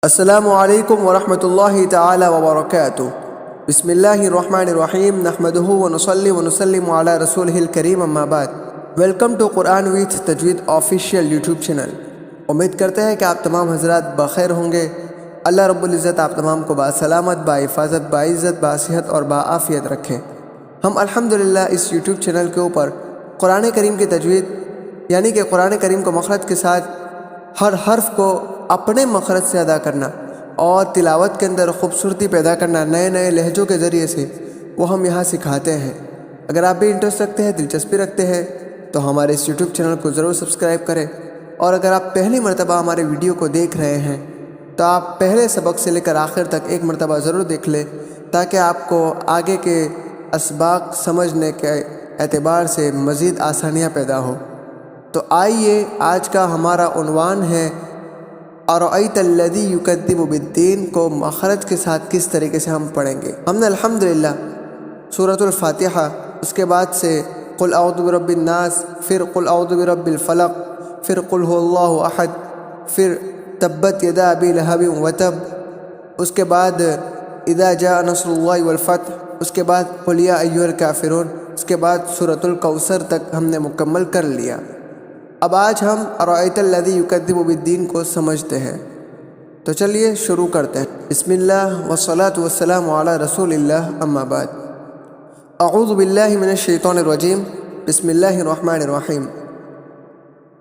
السلام علیکم ورحمۃ اللہ تعالی وبرکاتہ۔ بسم اللہ الرحمن الرحیم، نحمدہ ونصلی ونسلم علی رسولہ الکریم، اما بعد۔ Welcome to Quran with Tajweed official YouTube channel. امید کرتے ہیں کہ آپ تمام حضرات بخیر ہوں گے۔ اللہ رب العزت آپ تمام کو باسلامت، باحفاظت، باعزت، باصحت اور باعافیت رکھیں۔ ہم الحمدللہ اس یوٹیوب چینل کے اوپر قرآن کریم کی تجوید، یعنی کہ قرآن کریم کو مخرج کے ساتھ ہر حرف کو اپنے مخرج سے ادا کرنا اور تلاوت کے اندر خوبصورتی پیدا کرنا نئے نئے لہجوں کے ذریعے سے، وہ ہم یہاں سکھاتے ہیں۔ اگر آپ بھی انٹرسٹ رکھتے ہیں، دلچسپی رکھتے ہیں، تو ہمارے اس یوٹیوب چینل کو ضرور سبسکرائب کریں، اور اگر آپ پہلی مرتبہ ہمارے ویڈیو کو دیکھ رہے ہیں تو آپ پہلے سبق سے لے کر آخر تک ایک مرتبہ ضرور دیکھ لیں، تاکہ آپ کو آگے کے اسباق سمجھنے کے اعتبار سے مزید آسانیاں پیدا ہو۔ تو آئیے، آج کا ہمارا عنوان ہے ارأیت الذی یکذب بالدین کو مخرج کے ساتھ کس طریقے سے ہم پڑھیں گے۔ ہم نے الحمدللہ سورۃ الفاتحہ، اس کے بعد سے قل اعوذ برب الناس، پھر قل اعوذ برب الفلق، پھر قل هو اللہ احد، پھر تبت یدا ابی لہب وتب، اس کے بعد اذا جاء نصر اللہ والفتح، اس کے بعد قل یا ایھا الکافرون، اس کے بعد سورۃ الکوثر تک ہم نے مکمل کر لیا۔ اب آج ہم ارأیت الذی یکذب بالدین کو سمجھتے ہیں، تو چلیے شروع کرتے ہیں۔ بسم اللہ والصلاة والسلام علی رسول اللہ، اما بعد۔ اعوذ باللہ من الشیطان الرجیم، بسم اللہ الرحمن الرحیم۔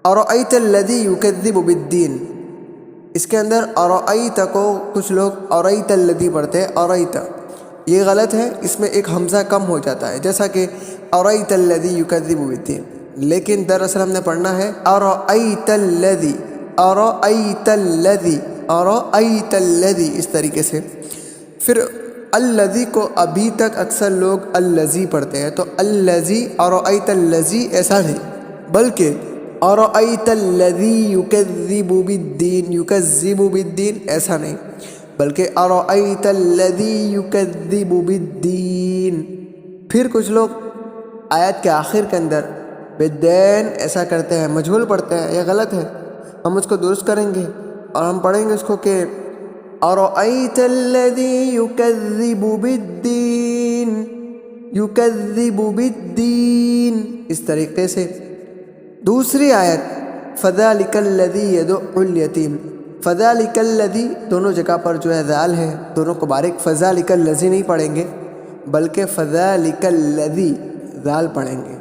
ارأیت الذی یکذب بالدین، اس کے اندر ارأیت کو کچھ لوگ ارأیت الذی پڑھتے ہیں، ارأیت، یہ غلط ہے، اس میں ایک حمزہ کم ہو جاتا ہے، جیسا کہ ارأیت الذی یکذب بالدین، لیکن دراصل ہم نے پڑھنا ہے ارأیت الذی، ارأیت الذی، ارأیت الذی، اس طریقے سے۔ پھر الذی کو ابھی تک اکثر لوگ الذی پڑھتے ہیں، تو الذی، ارأیت الذی ایسا نہیں، بلکہ ارأیت الذی یکذب بالدین، یکذب بالدین ایسا نہیں، بلکہ ارأیت الذی یکذب بالدین۔ پھر کچھ لوگ آیت کے آخر کے اندر بالدین ایسا کرتے ہیں، مجہول پڑھتے ہیں، یہ غلط ہے، ہم اس کو درست کریں گے اور ہم پڑھیں گے اس کو کہ ارأیت الذی یکذب بالدین، یکذب بالدین، اس طریقے سے۔ دوسری آیت فذلک الذی یدع الیتیم، فذلک الذی دونوں جگہ پر جو ہے ذال ہے، دونوں کو باریک، فذلک الذی نہیں پڑھیں گے بلکہ فذلک الذی ذال پڑھیں گے۔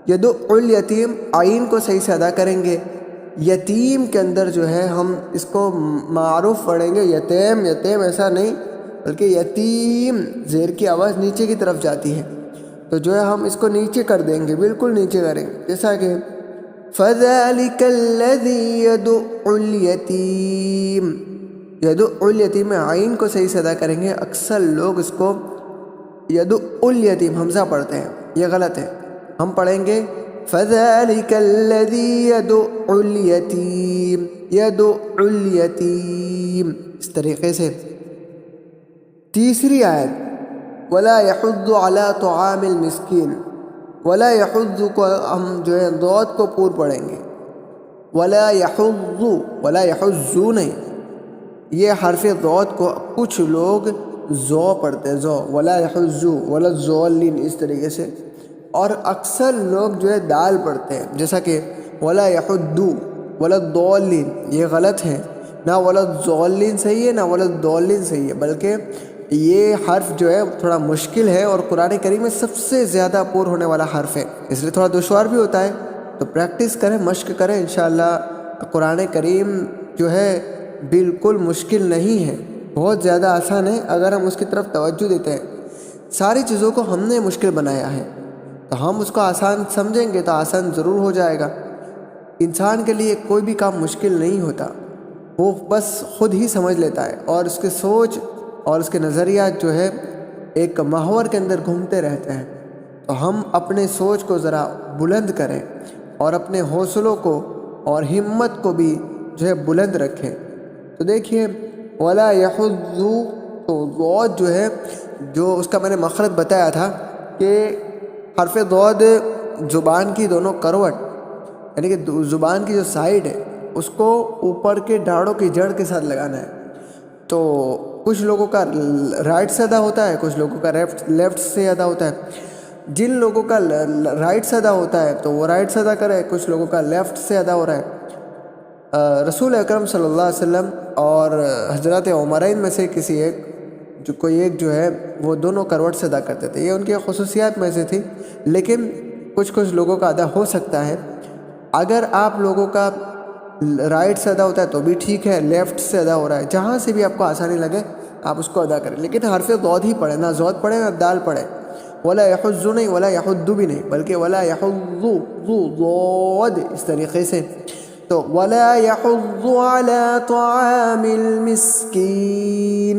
یدع الیتیم، عین کو صحیح سے ادا کریں گے۔ یتیم کے اندر جو ہے ہم اس کو معروف پڑھیں گے، یتیم، یتیم ایسا نہیں، بلکہ یتیم، زیر کی آواز نیچے کی طرف جاتی ہے، تو جو ہے ہم اس کو نیچے کر دیں گے، بالکل نیچے کریں گے، جیسا کہ فَذَلِكَ الَّذِي يَدُعُّ الْيَتِيمَ، يَدُعُّ الْيَتِيمَ، عین کو صحیح سے ادا کریں گے۔ اکثر لوگ اس کو يَدُعُّ الْيَتِيمَ حمزہ پڑھتے ہیں، یہ غلط ہے، ہم پڑھیں گے فَذَلِكَ الَّذِي يَدُعُّ الْيَتِيمَ، يَدُعُّ الْيَتِيمَ، اس طریقے سے۔ تیسری آیت وَلَا يَحُضُّ عَلَىٰ طَعَامِ الْمِسْكِينِ، وَلَا يَحُضُّ کو ہم جو ہے ضاد کو پور پڑھیں گے، وَلَا يَحُضُّ، وَلَا يَحُضُّ نہیں، یہ حرف ضاد کو کچھ لوگ زو پڑھتے ہیں، زو، وَلَا يَحُضُّ وَلَا الضَّالِّينَ، اس طریقے سے۔ اور اکثر لوگ جو ہے دال پڑھتے ہیں، جیسا کہ وَلَا يَحُضُّ وَلَا الضَّالِّينَ، یہ غلط ہے، نہ وَلَا الضَّالِّينَ صحیح ہے، نہ وَلَا الضَّالِّينَ صحیح ہے، بلکہ یہ حرف جو ہے تھوڑا مشکل ہے اور قرآن کریم میں سب سے زیادہ پور ہونے والا حرف ہے، اس لیے تھوڑا دشوار بھی ہوتا ہے، تو پریکٹس کریں، مشق کریں، انشاءاللہ قرآن کریم جو ہے بالکل مشکل نہیں ہے، بہت زیادہ آسان ہے اگر ہم اس کی طرف توجہ دیتے ہیں۔ ساری چیزوں کو ہم نے مشکل بنایا ہے، تو ہم اس کو آسان سمجھیں گے تو آسان ضرور ہو جائے گا۔ انسان کے لیے کوئی بھی کام مشکل نہیں ہوتا، وہ بس خود ہی سمجھ لیتا ہے، اور اس کے سوچ اور اس کے نظریات جو ہے ایک محور کے اندر گھومتے رہتے ہیں۔ تو ہم اپنے سوچ کو ذرا بلند کریں اور اپنے حوصلوں کو اور ہمت کو بھی جو ہے بلند رکھیں۔ تو دیکھیے وَلَا يَحُضُّ، تو ضاد جو ہے، جو اس کا میں نے مخرج بتایا تھا کہ حرف ضاد زبان کی دونوں کروٹ، یعنی کہ زبان کی جو سائیڈ ہے اس کو اوپر کے داڑھوں کی جڑ کے ساتھ لگانا ہے، تو کچھ لوگوں کا رائٹ سے ادا ہوتا ہے، کچھ لوگوں کا لیفٹ سے ادا ہوتا ہے۔ جن لوگوں کا رائٹ سے ادا ہوتا ہے تو وہ رائٹ سے ادا کرے، کچھ لوگوں کا لیفٹ سے ادا ہو رہا ہے۔ رسول اکرم صلی اللہ علیہ وسلم اور حضرات عمرین میں سے کوئی ایک جو ہے وہ دونوں کروٹ سے ادا کرتے تھے، یہ ان کی خصوصیات میں سے تھی، لیکن کچھ لوگوں کا ادا ہو سکتا ہے۔ اگر آپ لوگوں کا رائٹ سے ادا ہوتا ہے تو بھی ٹھیک ہے، لیفٹ سے ادا ہو رہا ہے، جہاں سے بھی آپ کو آسانی لگے آپ اس کو ادا کریں، لیکن حرف ضاد ہی پڑھیں، نہ ضاد پڑھیں نہ دال پڑھیں۔ ولا یحض نہیں، ولا یحد بھی نہیں، بلکہ ولا یحض ضاد اس طریقے سے۔ تو ولا یحض علی طعام المسکین،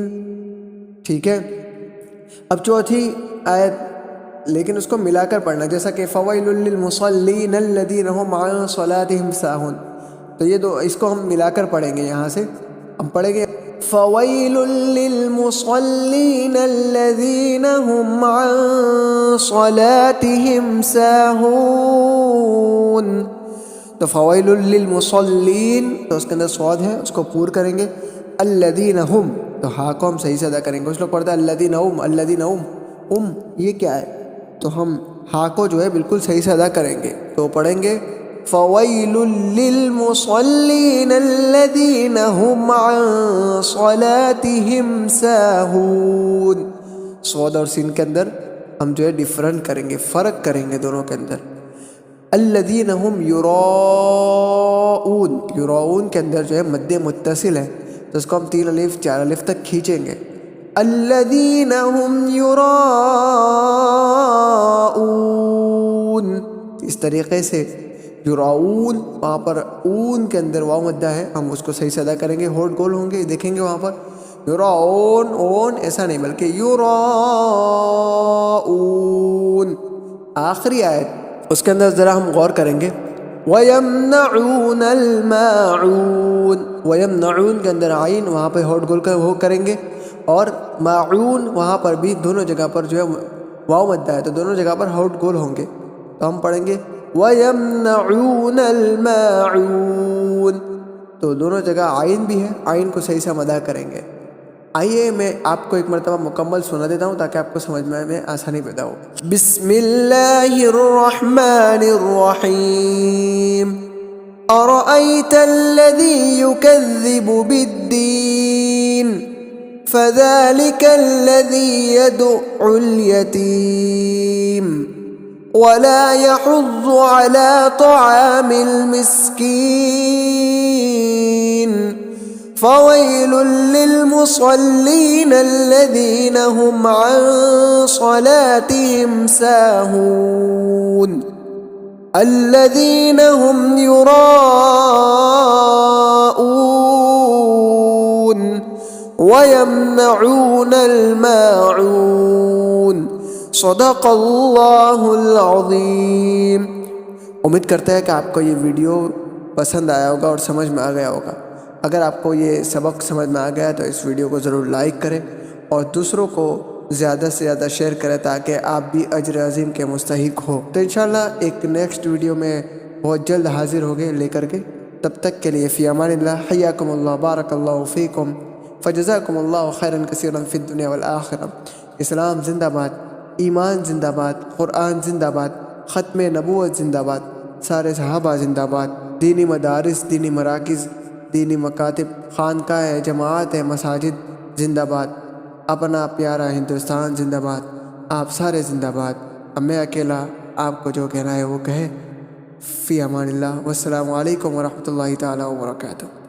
ٹھیک ہے۔ اب چوتھی آیت لیکن اس کو ملا کر پڑھنا، جیسا کہ فویل للمصلین الذین هم عن صلاتهم ساہون، تو یہ دو اس کو ہم ملا کر پڑھیں گے۔ یہاں سے ہم پڑھیں گے فویل للمصلین الذین هم عن صلاتهم ساہون، تو فویل للمصلین تو اس کے اندر صاد ہے، اس کو پور کریں گے۔ الذین هم تو ہا کو ہم صحیح سے ادا کریں گے۔ کچھ لوگ پڑھتے ہیں الذین هم، الذین هم یہ کیا ہے؟ تو ہم ہا کو جو ہے بالکل صحیح سے ادا کریں گے، تو پڑھیں گے فویل للمصلین الذین هم عن صلاتهم ساہون۔ صاد اور سین کے اندر ہم جو ہے ڈیفرنٹ کریں گے، فرق کریں گے دونوں کے اندر۔ الذین هم یراؤون، یراؤون کے اندر جو ہے مد متصل ہے، تو اس کو ہم 3 الف 4 الف تک کھینچیں گے۔ الذین هم یراؤون، اس طریقے سے یراؤون، وہاں پر اون کے اندر واو مدہ ہے، ہم اس کو صحیح سے ادا کریں گے، ہونٹ گول ہوں گے، دیکھیں گے وہاں پر یراؤون، اون ایسا نہیں بلکہ یراؤون۔ آخری آیت اس کے اندر ذرا ہم غور کریں گے، وَيَمْنَعُونَ الْمَاعُونَ، وَيَمْنَعُونَ کے اندر عین، وہاں پہ ہونٹ گول کر وہ کریں گے، اور معون وہاں پر بھی دونوں جگہ پر جو ہے واو مدہ ہے، تو دونوں جگہ پر ہونٹ گول ہوں گے، تو ہم پڑھیں گے وَيَمْنَعُونَ الْمَاعُونَ، تو دونوں جگہ عین بھی ہے، عین کو صحیح سے ہم ادا کریں گے۔ آئیے میں آپ کو ایک مرتبہ مکمل سنا دیتا ہوں تاکہ آپ کو سمجھنے میں آسانی پیدا ہو۔ بسم اللہ الرحمن الرحیم، أَرَأَيْتَ الَّذِي يُكَذِّبُ بِالدِّينِ فَذَلِكَ الَّذِي يَدُعُّ الْيَتِيمَ وَلَا يَحُضُّ عَلَى طَعَامِ الْمِسْكِينِ فَوَيْلٌ لِّلْمُصَلِّينَ الَّذِينَ هُمْ عَن صَلَاتِهِمْ سَاهُونَ الَّذِينَ هُمْ يُرَاءُونَ وَيَمْنَعُونَ الْمَاعُونَ۔ صدق اللہ العظیم۔ امید کرتا ہے کہ آپ کو یہ ویڈیو پسند آیا ہوگا اور سمجھ میں آ گیا ہوگا۔ اگر آپ کو یہ سبق سمجھ میں آ گیا تو اس ویڈیو کو ضرور لائک کریں اور دوسروں کو زیادہ سے زیادہ شیئر کریں تاکہ آپ بھی اجر عظیم کے مستحق ہو۔ تو انشاءاللہ ایک نیکسٹ ویڈیو میں بہت جلد حاضر ہوگے لے کر کے، تب تک کے لیے فی امان اللہ، حیاکم اللہ، بارک اللہ فیکم، فجزاکم اللہ خیرا کثیرا فی الدنیا والآخرہ۔ اسلام زندہ باد، ایمان زندہ باد، قرآن زندہ باد، ختم نبوت زندہ باد، سارے صحابہ زندہ باد، دینی مدارس، دینی مراکز، دینی مکاتب، خانقاہ، جماعت، مساجد زندہ باد، اپنا پیارا ہندوستان زندہ باد، آپ سارے زندہ باد۔ اب میں اکیلا آپ کو جو کہنا ہے وہ کہے۔ فی امان اللہ، والسلام علیکم ورحمۃ اللہ تعالیٰ وبرکاتہ۔